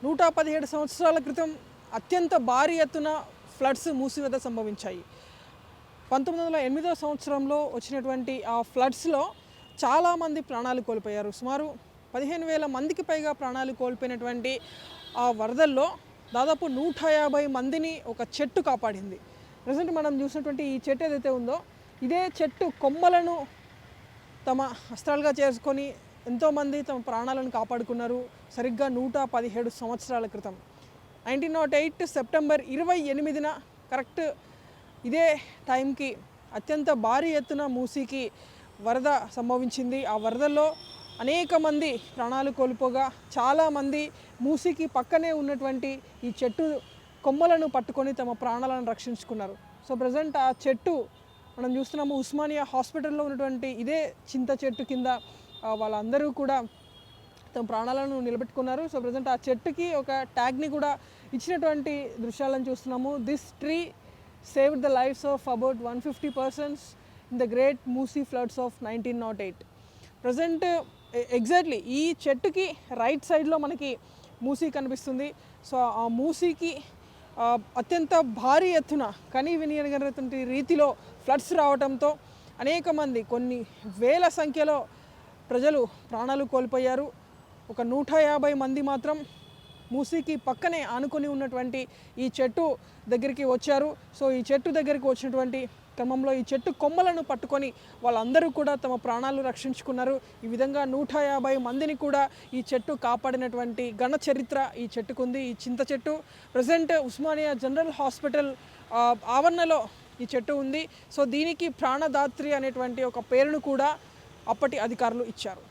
117 సంవత్సరాల క్రితం అత్యంత భారీ ఎత్తున ఫ్లడ్స్ మూసివేత సంభవించాయి. 1908 సంవత్సరంలో వచ్చినటువంటి ఆ ఫ్లడ్స్లో చాలామంది ప్రాణాలు కోల్పోయారు. సుమారు 15,000 మందికి పైగా ప్రాణాలు కోల్పోయినటువంటి ఆ వరదల్లో దాదాపు 150 మందిని ఒక చెట్టు కాపాడింది. ప్రజెంట్ మనం చూసినటువంటి ఈ చెట్టు ఏదైతే ఉందో ఇదే చెట్టు కొమ్మలను తమ అస్త్రాలుగా చేసుకొని ఎంతోమంది తమ ప్రాణాలను కాపాడుకున్నారు. సరిగ్గా 117 సంవత్సరాల క్రితం 1908 సెప్టెంబర్ 28న కరెక్ట్ ఇదే టైంకి అత్యంత భారీ ఎత్తున మూసీకి వరద సంభవించింది. ఆ వరదల్లో అనేక మంది ప్రాణాలు కోల్పోగా చాలామంది మూసీకి పక్కనే ఉన్నటువంటి ఈ చెట్టు కొమ్మలను పట్టుకొని తమ ప్రాణాలను రక్షించుకున్నారు. సో ప్రజెంట్ ఆ చెట్టు మనం చూస్తున్నాము ఉస్మానియా హాస్పిటల్లో ఉన్నటువంటి ఇదే చింత చెట్టు కింద వాళ్ళందరూ కూడా తమ ప్రాణాలను నిలబెట్టుకున్నారు. సో ప్రజెంట్ ఆ చెట్టుకి ఒక ట్యాగ్ని కూడా ఇచ్చినటువంటి దృశ్యాలను చూస్తున్నాము. This tree saved the lives of about 150 persons in the great Musi floods of 1908. Present exactly ఈ చెట్టుకి రైట్ సైడ్లో మనకి మూసీ కనిపిస్తుంది. సో ఆ మూసీకి అత్యంత భారీ ఎత్తున కనీ వినియనటువంటి రీతిలో ఫ్లడ్స్ రావడంతో అనేక మంది కొన్ని వేల సంఖ్యలో ప్రజలు ప్రాణాలు కోల్పోయారు. ఒక 150 మంది మాత్రం మూసీకి పక్కనే ఆనుకొని ఉన్నటువంటి ఈ చెట్టు దగ్గరికి వచ్చారు. సో ఈ చెట్టు దగ్గరికి వచ్చినటువంటి క్రమంలో ఈ చెట్టు కొమ్మలను పట్టుకొని వాళ్ళందరూ కూడా తమ ప్రాణాలు రక్షించుకున్నారు. ఈ విధంగా 150 మందిని కూడా ఈ చెట్టు కాపాడినటువంటి ఘన చరిత్ర ఈ చెట్టుకుంది. ఈ చింత చెట్టు ప్రజెంట్ ఉస్మానియా జనరల్ హాస్పిటల్ ఆవరణలో ఈ చెట్టు ఉంది. సో దీనికి ప్రాణదాత్రి అనేటువంటి ఒక పేరును కూడా అప్పటి అధికారులు ఇచ్చారు.